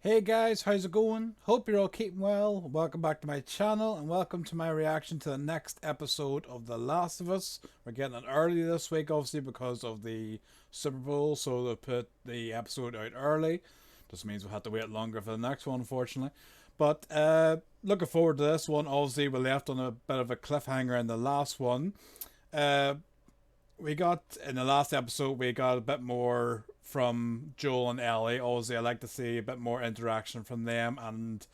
Hey guys, how's it going? Hope you're all keeping well. Welcome back to my channel and welcome to my reaction to the next episode of The Last of Us. We're getting it early this week, obviously, because of the Super Bowl, so they put the episode out early. Just means we'll have to wait longer for the next one, unfortunately. But looking forward to this one. Obviously, we left on a bit of a cliffhanger in the last one. Uh, we got in the last episode we got a bit more from Joel and Ellie. Obviously I like to see a bit more interaction from them, and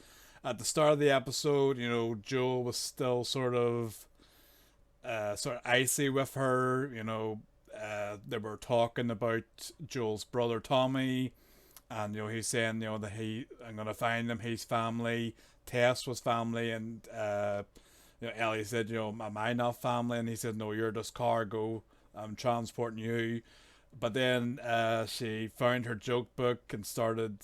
at the start of the episode, Joel was still sort of icy with her. They were talking about Joel's brother Tommy, and he's saying that I'm gonna find him, he's family. Tess was family, and Ellie said, am I not family? And he said, no, you're just cargo. I'm transporting you. But then she found her joke book and started,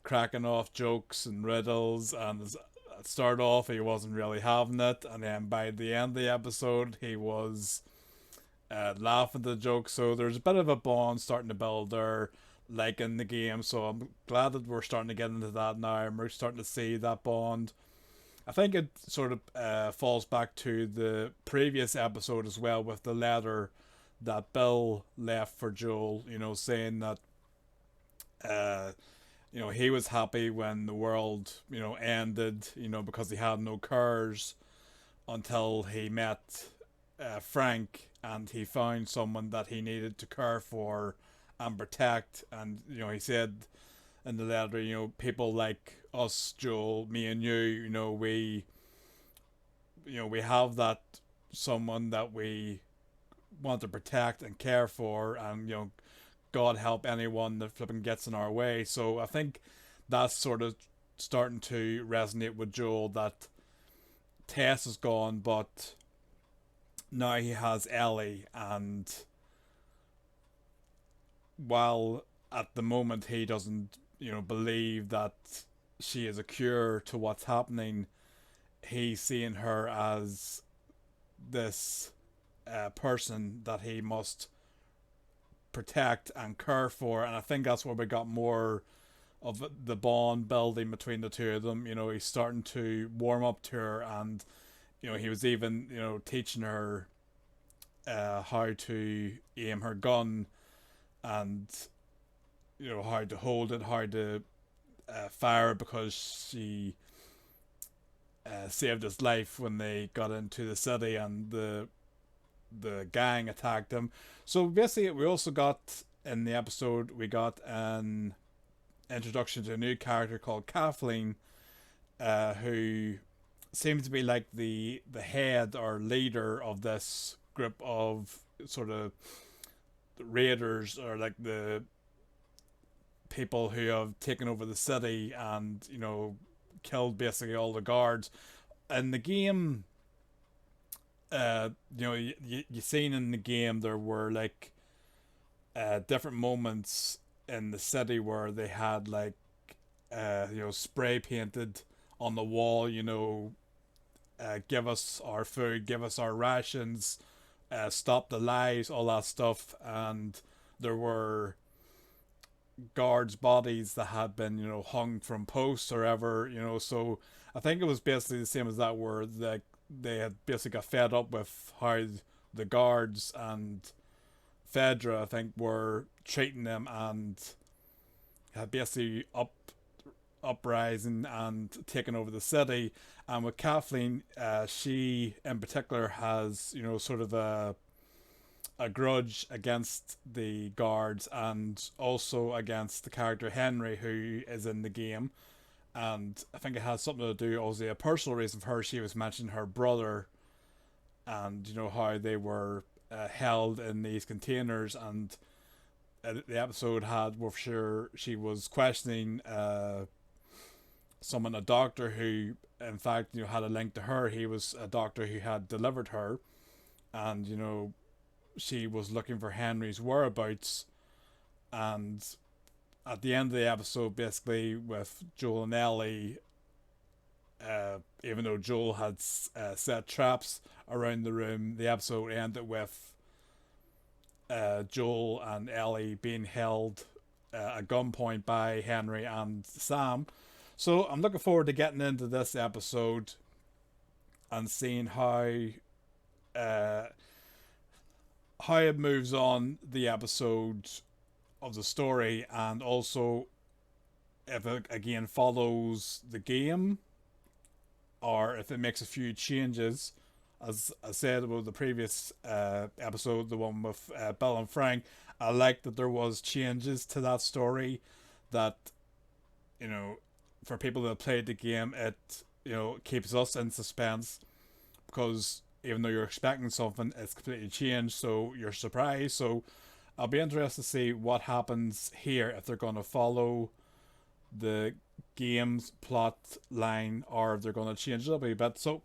cracking off jokes and riddles. And it started off, he wasn't really having it. And then by the end of the episode, he was laughing at the jokes. So there's a bit of a bond starting to build there, like in the game. So I'm glad that we're starting to get into that now. And we're starting to see that bond. I think it sort of falls back to the previous episode as well, with the letter that Bill left for Joel, saying that uh, he was happy when the world, ended, because he had no cars until he met Frank, and he found someone that he needed to care for and protect. And he said in the letter, people like us, Joel, me and you, we have that someone that we want to protect and care for, and God help anyone that flipping gets in our way. So I think that's sort of starting to resonate with Joel, that Tess is gone, but now he has Ellie, and while at the moment he doesn't, believe that she is a cure to what's happening, he's seeing her as this person that he must protect and care for. And I think that's where we got more of the bond building between the two of them. He's starting to warm up to her, and he was even teaching her how to aim her gun, and how to hold it, how to fire, because she saved his life when they got into the city and the gang attacked him. So basically, we also got in the episode, we got an introduction to a new character called Kathleen, who seems to be like the head or leader of this group of sort of raiders, or like the people who have taken over the city and killed basically all the guards in the game. You seen in the game there were like different moments in the city where they had like spray painted on the wall, give us our food, give us our rations, stop the lies, all that stuff. And there were guards' bodies that had been, hung from posts or ever, so I think it was basically the same as that, where they had basically got fed up with how the guards and Pedro, I think, were treating them, and had basically uprising and taking over the city. And with Kathleen, she in particular has sort of a grudge against the guards, and also against the character Henry, who is in the game. And I think it has something to do, also a personal reason for her. She was mentioning her brother, and how they were held in these containers. And the episode had, for sure, she was questioning someone, a doctor who in fact had a link to her. He was a doctor who had delivered her, and she was looking for Henry's whereabouts. And at the end of the episode, basically, with Joel and Ellie, even though Joel had set traps around the room, the episode ended with Joel and Ellie being held at gunpoint by Henry and Sam. So I'm looking forward to getting into this episode and seeing uh, how it moves on the episode of the story, and also if it again follows the game or if it makes a few changes. As I said about the previous episode, the one with Bill and Frank, I liked that there was changes to that story that, you know, for people that played the game, it, you know, keeps us in suspense, because even though you're expecting something, it's completely changed, so you're surprised. So I'll be interested to see what happens here, if they're going to follow the game's plot line or if they're going to change it up a bit. So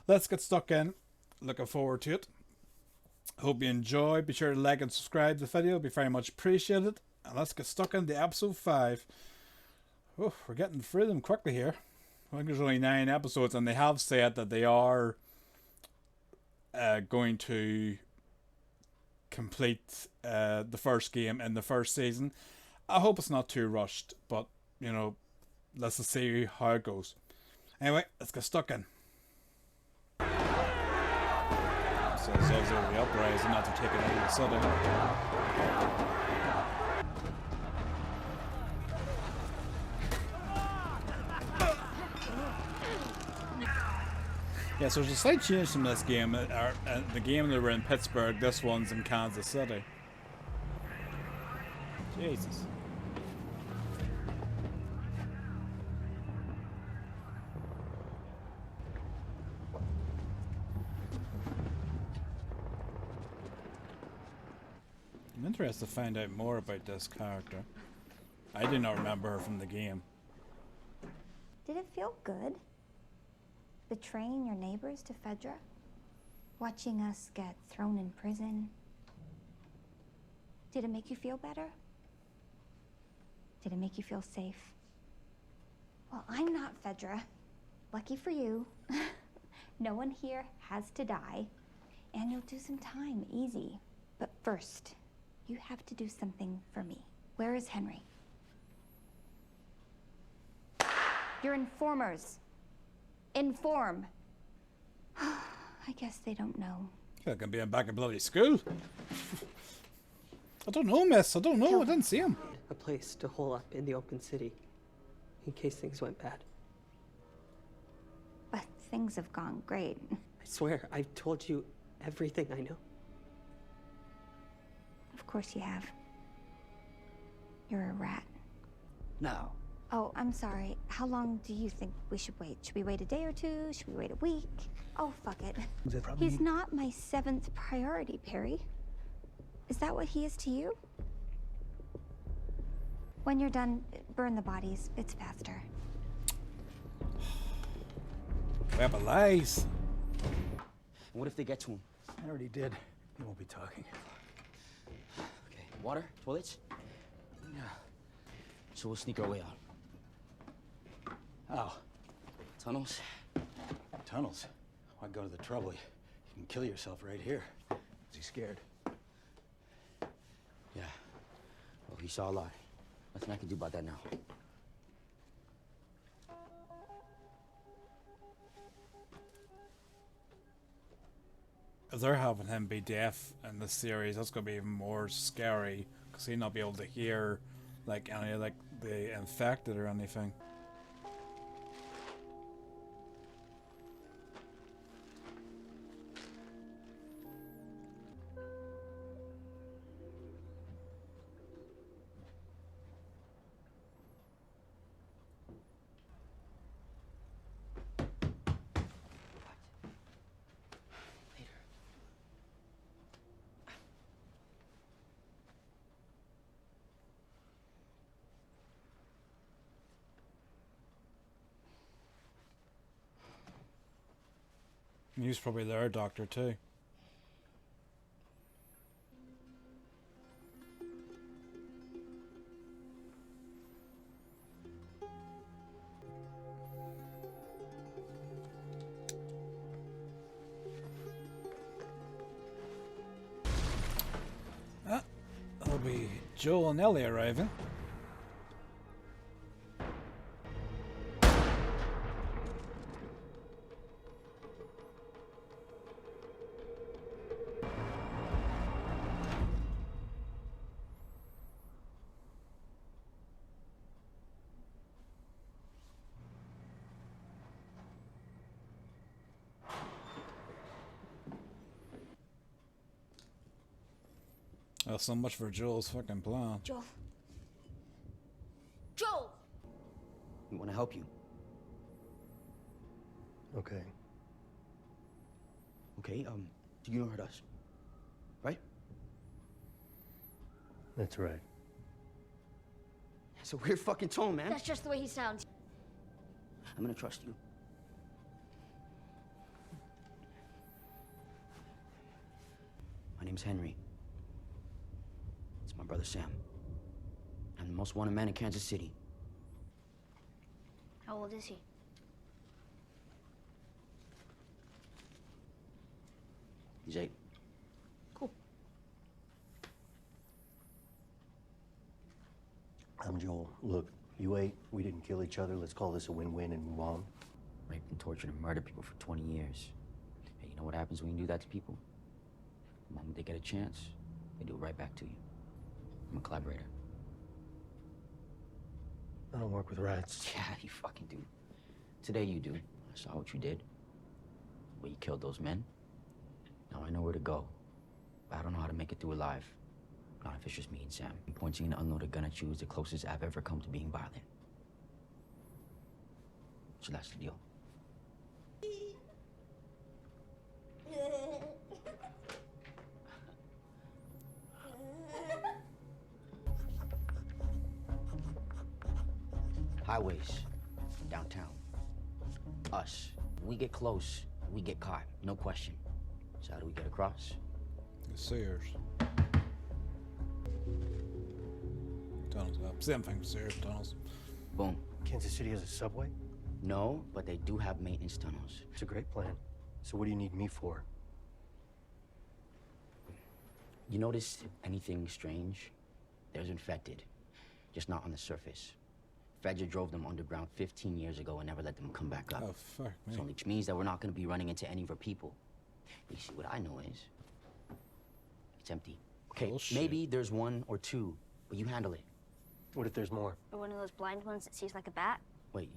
let's get stuck in. Looking forward to it. Hope you enjoy. Be sure to like and subscribe to the video. It'll be very much appreciated. And let's get stuck into episode 5. Oh, we're getting through them quickly here. I think there's only 9 episodes, and they have said that they are going to complete the first game in the first season. I hope it's not too rushed, but, you know, let's just see how it goes. Anyway, let's get stuck in. So it's obviously the uprising after taking over the city. Yeah, so there's a slight change from this game. The game they were in Pittsburgh, this one's in Kansas City. Jesus. I'm interested to find out more about this character. I do not remember her from the game. Did it feel good? Betraying your neighbors to Fedra? Watching us get thrown in prison? Did it make you feel better? Did it make you feel safe? Well, I'm not Fedra. Lucky for you. No one here has to die. And you'll do some time, easy. But first, you have to do something for me. Where is Henry? You're informers. Inform. I guess they don't know. You're gonna be back in bloody school. I don't know, miss. I don't know. I didn't see him. A place to hole up in the open city in case things went bad. But things have gone great. I swear, I've told you everything I know. Of course you have. You're a rat. No. Oh, I'm sorry. How long do you think we should wait? Should we wait a day or two? Should we wait a week? Oh, fuck it. He's not my 7th priority, Perry. Is that what he is to you? When you're done, burn the bodies. It's faster. Weapon lies. What if they get to him? I already did. He won't be talking. Okay, water, toilets? Yeah. So we'll sneak our way out. How? Tunnels? Tunnels? Why go to the trouble? You can kill yourself right here. Is he scared? Yeah. Well, he saw a lot. Nothing I can do about that now. If they're having him be deaf in this series, that's gonna be even more scary, because he'll not be able to hear like any like the infected or anything. He's probably their doctor too. That'll be Joel and Ellie arriving. Well, so much for Joel's fucking plan. Joel. Joel! We want to help you. Okay. Okay, you don't hurt us. Right? That's right. It's a weird fucking tone, man. That's just the way he sounds. I'm gonna trust you. My name's Henry. It's my brother Sam. I'm the most wanted man in Kansas City. How old is he? He's 8. Cool. I'm Joel. Look, you 8, we didn't kill each other. Let's call this a win-win and move on. Raped and tortured and murdered people for 20 years. Hey, you know what happens when you do that to people? The moment they get a chance, they do it right back to you. I'm a collaborator. I don't work with rats. Yeah, you fucking do. Today you do. I saw what you did. Well, you killed those men. Now I know where to go. But I don't know how to make it through alive. Not if it's just me and Sam. I'm pointing an unloaded gun at you is the closest I've ever come to being violent. So that's the deal. Highways, downtown. Us. We get close, we get caught, no question. So how do we get across? The Sears. Tunnels up. Same thing, Sears, tunnels. Boom. Kansas City has a subway? No, but they do have maintenance tunnels. It's a great plan. So what do you need me for? You notice anything strange? There's infected, just not on the surface. Fedra drove them underground 15 years ago and never let them come back up. Oh, fuck me. So which means that we're not going to be running into any of our people. You see, what I know is, it's empty. Okay, Bullshit. maybe there's 1 or 2, but you handle it. What if there's more? Or one of those blind ones that sees like a bat? Wait,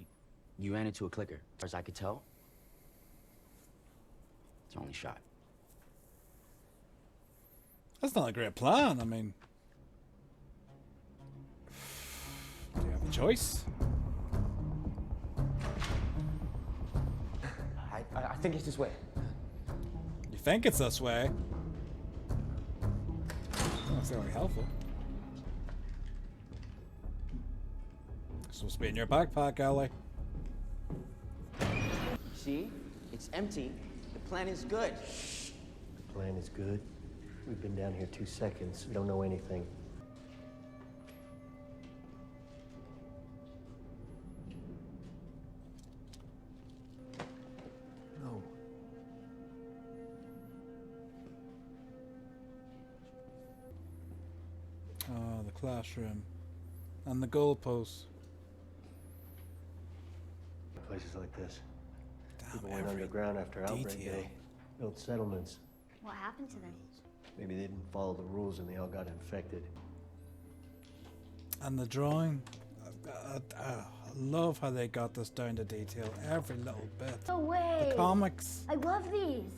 you ran into a clicker. As far as I could tell, it's our only shot. That's not a great plan. I mean, do you have a choice? I think it's this way. You think it's this way? That's not very helpful. It's supposed to be in your backpack, Ellie. See? It's empty. The plan is good. The plan is good. We've been down here 2 seconds. We don't know anything. No. Oh, the classroom. And the goalposts. Places like this. Damn, People went every underground after outbreak detail. day. Built settlements. What happened to them? Maybe they didn't follow the rules and they all got infected. And the drawing. I love how they got this down to detail. Every little bit. No way! The comics. I love these!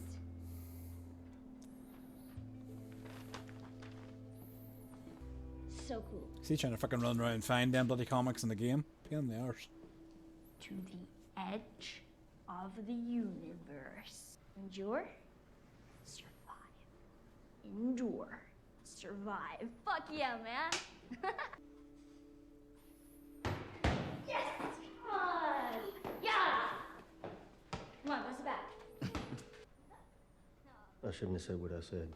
So cool. Is he trying to fucking run around and find them bloody comics in the game? Pain in the arse. To the edge of the universe. Endure. Survive. Endure. Survive. Fuck yeah, man! Yes! Come on! Yeah! Come on, what's the back? I shouldn't have said what I said.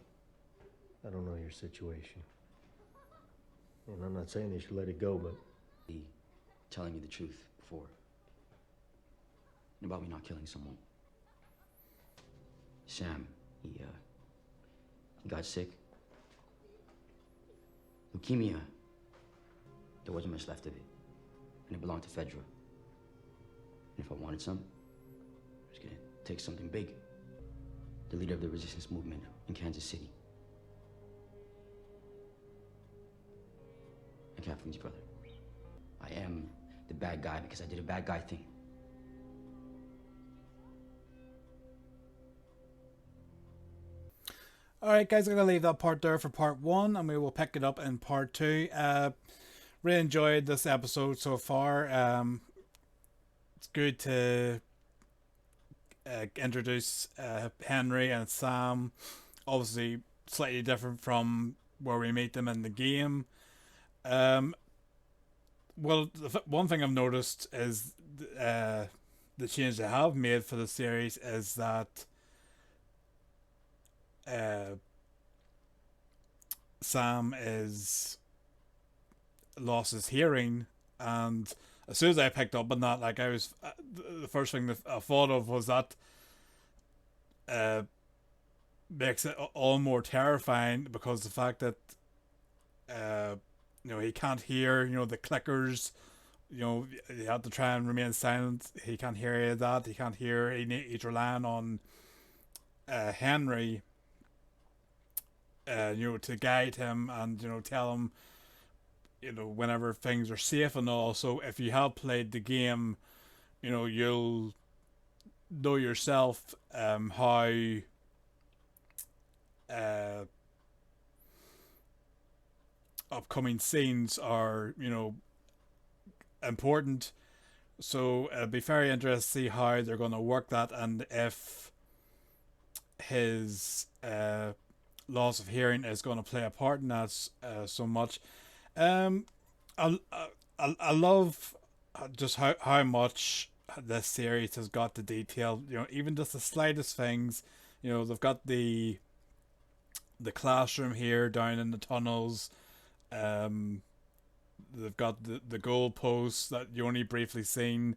I don't know your situation. And I'm not saying they should let it go, but He telling me the truth before. About me not killing someone. Sam, he got sick. Leukemia. There wasn't much left of it. And it belonged to Fedra. And if I wanted some, I was gonna take something big. The leader of the resistance movement in Kansas City. And Kathleen's brother. I am the bad guy because I did a bad guy thing. Alright guys, I'm going to leave that part there for part 1, and we will pick it up in part 2. Really enjoyed this episode so far. It's good to introduce Henry and Sam. Obviously slightly different from where we meet them in the game. Well, one thing I've noticed is the change they have made for the series is that Sam is lost his hearing, and as soon as I picked up on that, like I was, the first thing that I thought of was that makes it all more terrifying, because the fact that he can't hear the clickers. You have to try and remain silent. He can't hear any of that. He can't hear. He's relying on Henry to guide him and tell him whenever things are safe and all. So if you have played the game, you'll know yourself how upcoming scenes are important. So it'll be very interesting to see how they're going to work that, and if his loss of hearing is going to play a part in that so much. I love just how much this series has got the detail. Even just the slightest things. They've got the classroom here down in the tunnels. They've got the goal posts that you only briefly seen.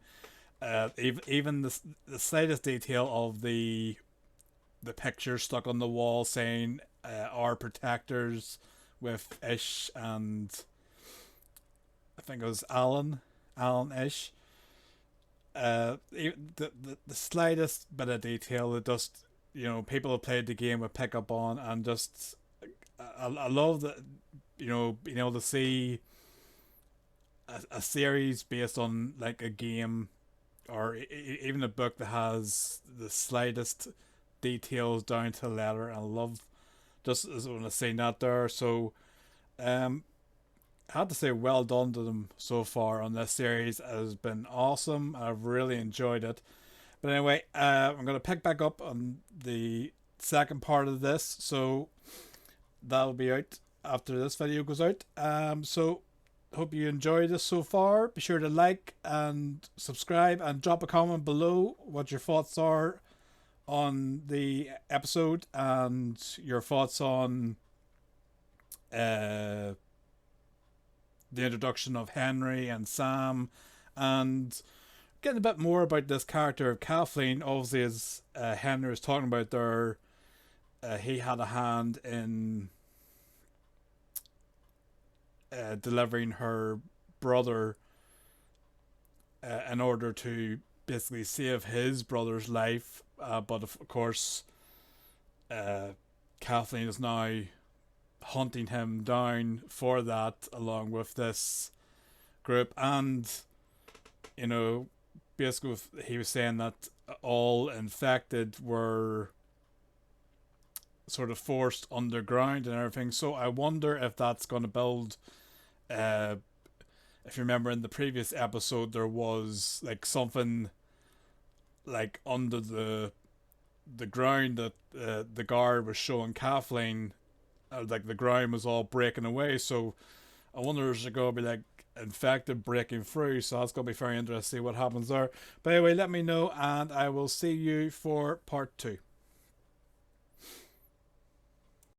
Even the slightest detail of the picture stuck on the wall saying "Our Protectors" with Ish and I think it was Alan Ish. The slightest bit of detail that just people who played the game would pick up on, and just I love that being able to see a series based on like a game or even a book that has the slightest details down to the letter. And I love just when I say that there. So I have to say well done to them so far on this series. It has been awesome. I've really enjoyed it. But anyway, I'm going to pick back up on the second part of this. So that'll be out after this video goes out. So hope you enjoyed this so far. Be sure to like and subscribe and drop a comment below what your thoughts are on the episode and your thoughts on the introduction of Henry and Sam, and getting a bit more about this character of Kathleen. Obviously, as Henry was talking about there, he had a hand in delivering her brother in order to basically save his brother's life, but of course Kathleen is now hunting him down for that, along with this group. And basically he was saying that all infected were sort of forced underground and everything. So I wonder if that's going to build if you remember in the previous episode, there was like something like under the ground that the guard was showing Kathleen, like the ground was all breaking away. So I wonder if there's going to be like infected breaking through. So that's going to be very interesting to see what happens there. But anyway, let me know, and I will see you for part 2.